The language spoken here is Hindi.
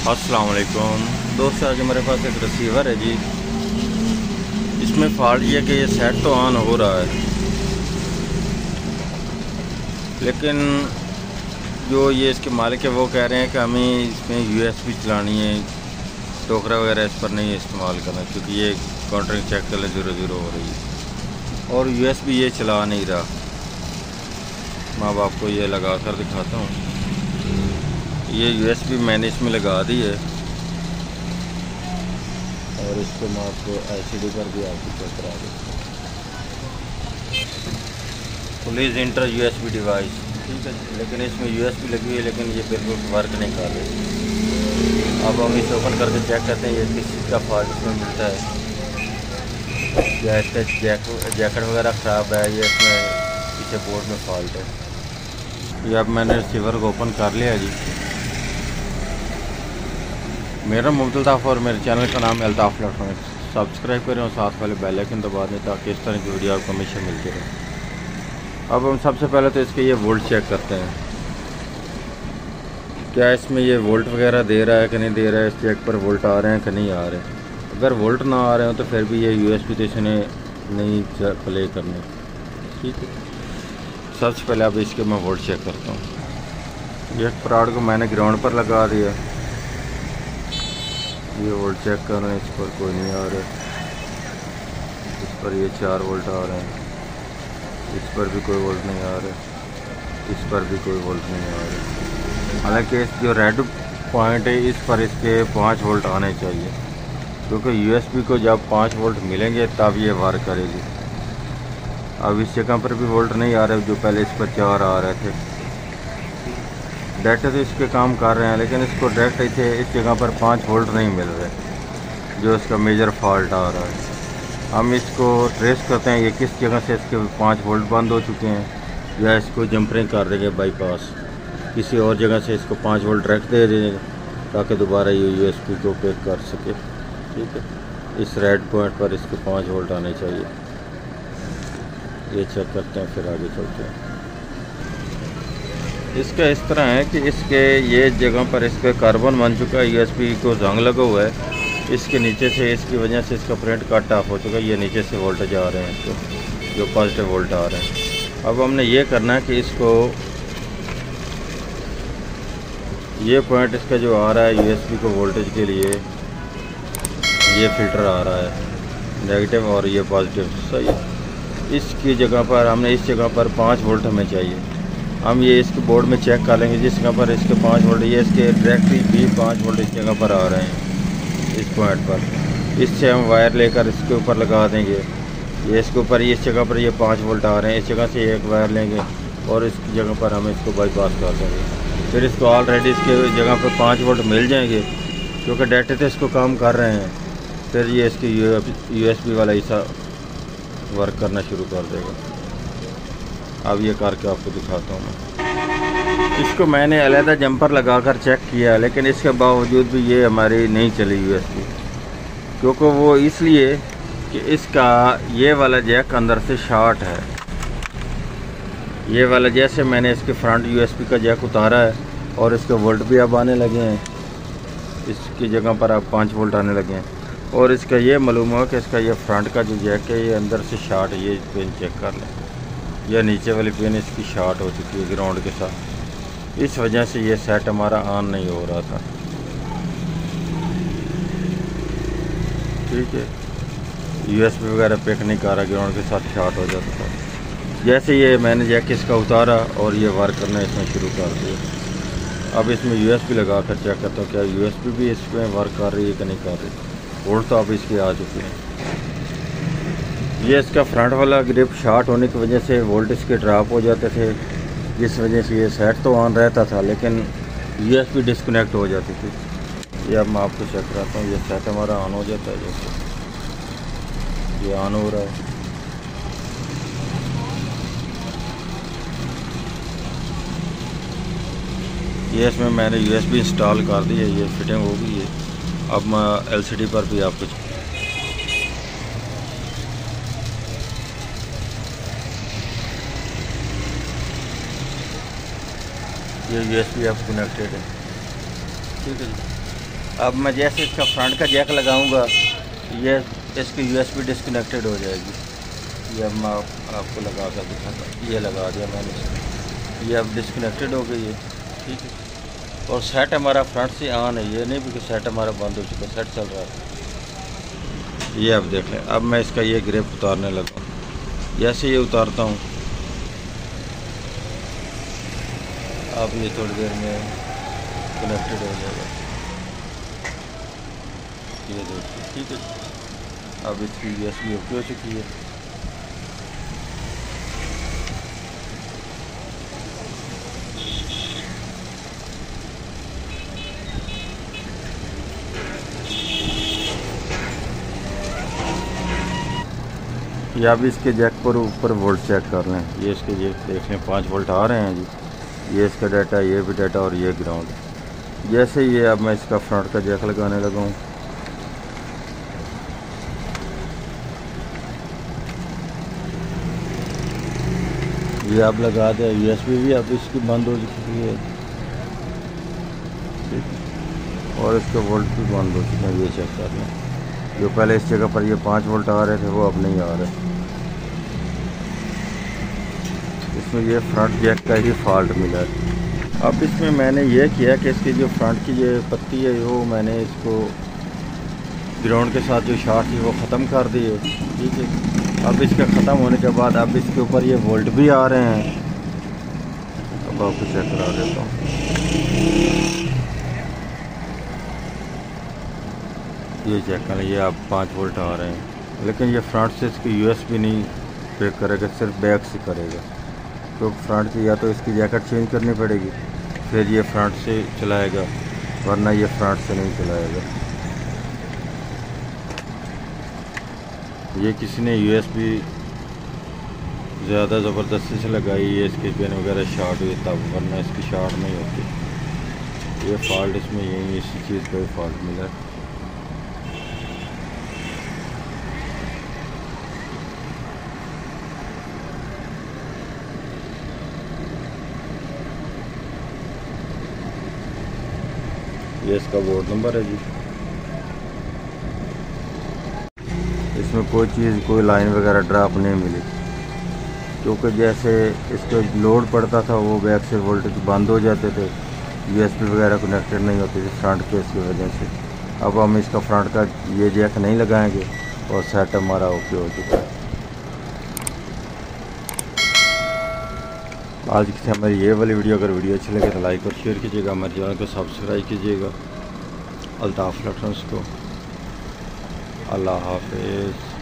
अस्सलाम वालेकुम दोस्तों, आज हमारे पास एक रिसीवर है जी। इसमें फॉल्ट ये कि ये सेट तो ऑन हो रहा है, लेकिन जो ये इसके मालिक है वो कह रहे हैं कि हमें इसमें यूएसबी चलानी है, टोकरा वगैरह इस पर नहीं इस्तेमाल करना, क्योंकि ये काउंटरिंग चेक कर 0-0 हो रही है और यूएसबी ये चला नहीं रहा। मैं अब आपको ये लगा कर दिखाता हूँ। ये यूएसबी मैंने इसमें लगा दी है और इसको मैं आपको एलसीडी पर भी आपको चेक करा देता हूँ। प्लीज़ इंटर यूएसबी डिवाइस, ठीक है, लेकिन इसमें यूएसबी लगी हुई है, लेकिन ये बिल्कुल वर्क नहीं कर रही। अब हम इसे ओपन करके चेक करते हैं ये किस चीज़ का फॉल्ट इसमें मिलता है। या इसका जैकेट वगैरह ख़राब है, ये इसमें पीछे बोर्ड में फॉल्ट है। ये अब मैंने रिसीवर को ओपन कर लिया जी। मेरा मुमतल ताफ़ और मेरे चैनल का नाम अल्ताफ़ इलेक्ट्रॉनिक्स। सब्सक्राइब करें और साथ वाले बेल आइकन दबा दें ताकि इस तरह की वीडियो आपको हमेशा मिलती रहे। अब हम सबसे पहले तो इसके ये वोल्ट चेक करते हैं, क्या इसमें ये वोल्ट वगैरह दे रहा है कि नहीं दे रहा है, इस चेक पर वोल्ट आ रहे हैं कि नहीं आ रहे। अगर वोल्ट ना आ रहे हो तो फिर भी ये यूएसबी तो इसने नहीं प्ले करनी, ठीक है। सबसे पहले अब इसके मैं वोल्ट चेक करता हूँ। ये प्राड को मैंने ग्राउंड पर लगा दिया, ये वोल्ट चेक कर रहे हैं, इस पर कोई नहीं आ रहा। इस पर ये 4 वोल्ट आ रहे हैं, इस पर भी कोई वोल्ट नहीं आ रहा, इस पर भी कोई वोल्ट नहीं आ रहा। हालांकि इस जो रेड पॉइंट है इस पर इसके 5 वोल्ट आने चाहिए, क्योंकि यूएसबी को जब 5 वोल्ट मिलेंगे तब ये वर्क करेगी। अब इस जगह पर भी वोल्ट नहीं आ रहे, जो पहले इस पर 4 आ रहे थे। डायरेक्ट तो इसके काम कर रहे हैं, लेकिन इसको डायरेक्ट इस जगह पर 5 वोल्ट नहीं मिल रहे, जो इसका मेजर फॉल्ट आ रहा है। हम इसको ट्रेस करते हैं, ये किस जगह से इसके 5 वोल्ट बंद हो चुके हैं, या इसको जंपरिंग कर देंगे बाईपास, किसी और जगह से इसको 5 वोल्ट डायरेक्ट दे देंगे ताकि दोबारा ये यूएसबी को पिक कर सके, ठीक है। इस रेड पॉइंट पर इसके 5 वोल्ट आने चाहिए। ये चेक करते हैं, फिर आगे चलते हैं। इसका इस तरह है कि इसके ये जगह पर इसके कार्बन बन चुका है, यूएसबी को जंग लगा हुआ है। इसके नीचे से इसकी वजह से इसका प्रिंट कट ऑफ हो चुका है, ये नीचे से वोल्टेज आ रहे हैं इसको, जो पॉजिटिव वोल्ट आ रहे हैं। अब हमने ये करना है कि इसको ये पॉइंट इसका जो आ रहा है यूएसबी को वोल्टेज के लिए, ये फिल्टर आ रहा है नेगेटिव और ये पॉजिटिव, सही है। इसकी जगह पर हमने इस जगह पर 5 वोल्ट हमें चाहिए। हम ये इसके बोर्ड में चेक कर लेंगे, जिस जगह पर इसके 5 वोल्ट, ये इसके डायरेक्टली भी 5 वोल्ट इस जगह पर आ रहे हैं, इस पॉइंट पर। इससे हम वायर लेकर इसके ऊपर लगा देंगे, ये इसके ऊपर इस जगह पर ये 5 वोल्ट आ रहे हैं, इस जगह से एक वायर लेंगे और इस जगह पर हम इसको बाईपास कर देंगे। फिर इसको ऑलरेडी इसके जगह पर 5 वोल्ट मिल जाएंगे, क्योंकि डायरेक्ट तो इसको काम कर रहे हैं। फिर ये इसकी यूएसबी वाला हिस्सा वर्क करना शुरू कर देगा। अब ये करके आपको दिखाता हूँ मैं। इसको मैंने अलहदा जंपर लगाकर चेक किया, लेकिन इसके बावजूद भी ये हमारी नहीं चली यूएसबी, क्योंकि वो इसलिए कि इसका ये वाला जैक अंदर से शॉर्ट है। ये वाला, जैसे मैंने इसके फ्रंट यूएसबी का जैक उतारा है और इसके वोल्ट भी अब आने लगे हैं, इसकी जगह पर अब 5 वोल्ट आने लगे हैं। और इसका ये मालूम हुआ कि इसका ये फ्रंट का जो जैक है ये अंदर से शॉर्ट है। ये पिन चेक कर लें, यह नीचे वाली पिन इसकी शॉर्ट हो चुकी है ग्राउंड के साथ, इस वजह से ये सेट हमारा ऑन नहीं हो रहा था, ठीक है। यूएसबी वगैरह पिक नहीं कर रहा, ग्राउंड के साथ शॉर्ट हो जाता था। जैसे ये मैंने जैक इसका उतारा और ये वर्क करना इसमें शुरू कर दिया। अब इसमें यूएसबी लगा कर चेक करता हूँ क्या यूएसबी भी इसमें वर्क कर रही है कि नहीं कर रही। वोल्ट तो अब इसके आ चुके हैं। ये इसका फ्रंट वाला ग्रिप शॉर्ट होने की वजह से वोल्ट इसके ड्रॉप हो जाते थे, जिस वजह से ये सेट तो ऑन रहता था लेकिन यूएसबी डिस्कनेक्ट हो जाती थी। ये अब मैं आपको चेक कराता हूँ, ये सेट हमारा ऑन हो जाता है, जैसे ये ऑन हो रहा है। ये इसमें मैंने यूएसबी इंस्टॉल कर दी है, ये फिटिंग हो गई है। अब मैं एलसीडी पर भी आपको ये यूएसबी अब कनेक्टेड है, ठीक है जी। अब मैं जैसे इसका फ्रंट का जैक लगाऊंगा, ये इसकी यूएसबी डिस्कनेक्टेड हो जाएगी। ये अब मैं आपको लगा कर दिखाता हूँ। ये लगा दिया मैंने इसको, ये अब डिस्कनेक्टेड हो गई है। ठीक है, और सेट हमारा फ्रंट से ऑन है, ये नहीं भी कि सेट हमारा बंद हो चुका, सेट चल रहा है। ये अब देखें, अब मैं इसका ये ग्रिप उतारने लगा। जैसे ये उतारता हूँ, अब ये थोड़ी देर में कनेक्टेड हो जाएगा। ये देखिए, ठीक है। अब इसकी यूएसबी ओके हो चुकी है। या अब इसके जैक पर ऊपर वोल्ट चेक कर लें। ये इसके जैक देख लें, 5 वोल्ट आ रहे हैं जी। ये इसका डाटा, ये भी डाटा और ये ग्राउंड। जैसे ये अब मैं इसका फ्रंट का जैक लगाने लगा हूँ, ये अब लगा दिया। यूएसबी भी अब इसकी बंद हो चुकी है, और इसके वोल्ट भी बंद हो चुके हैं। ये चेक कर लें, जो पहले इस जगह पर ये 5 वोल्ट आ रहे थे वो अब नहीं आ रहे। इसमें ये फ्रंट जैक का ही फॉल्ट मिला है। अब इसमें मैंने ये किया कि इसकी जो फ्रंट की ये पत्ती है, वो मैंने इसको ग्राउंड के साथ जो शॉर्ट थी वो ख़त्म कर दी है। ठीक है, अब इसका ख़त्म होने के बाद अब इसके ऊपर ये वोल्ट भी आ रहे हैं। अब आपको चेक करा देता हूँ। ये चेक करें, ये अब 5 वोल्ट आ रहे हैं, लेकिन ये फ्रंट से इसकी यूएसबी नहीं पे करेगा, सिर्फ बैक से करेगा। तो फ्रंट से या तो इसकी जैकेट चेंज करनी पड़ेगी, फिर ये फ्रंट से चलाएगा, वरना ये फ्रंट से नहीं चलाएगा। ये किसी ने यूएसबी ज़्यादा ज़बरदस्ती से लगाई है, इसकी पिन वगैरह शॉर्ट हुई तब, वरना इसकी शॉर्ट नहीं होती। ये फॉल्ट इसमें यही, इसी चीज़ का फॉल्ट मिला है। ये इसका बोर्ड नंबर है जी। इसमें कोई चीज़, कोई लाइन वगैरह ड्रॉप नहीं मिली, क्योंकि जैसे इसको लोड पड़ता था वो बैक से वोल्टेज बंद हो जाते थे, यूएसबी वगैरह कनेक्टेड नहीं होती थी फ्रंट केस की वजह से। अब हम इसका फ्रंट का ये जैक नहीं लगाएंगे और सेट हमारा ओके हो चुका है। आज की हमारी ये वाली वीडियो, अगर वीडियो अच्छी लगे तो लाइक और शेयर कीजिएगा, हमारे चैनल को सब्सक्राइब कीजिएगा। अल्ताफ इलेक्ट्रॉनिक्स को। अल्लाह हाफिज़।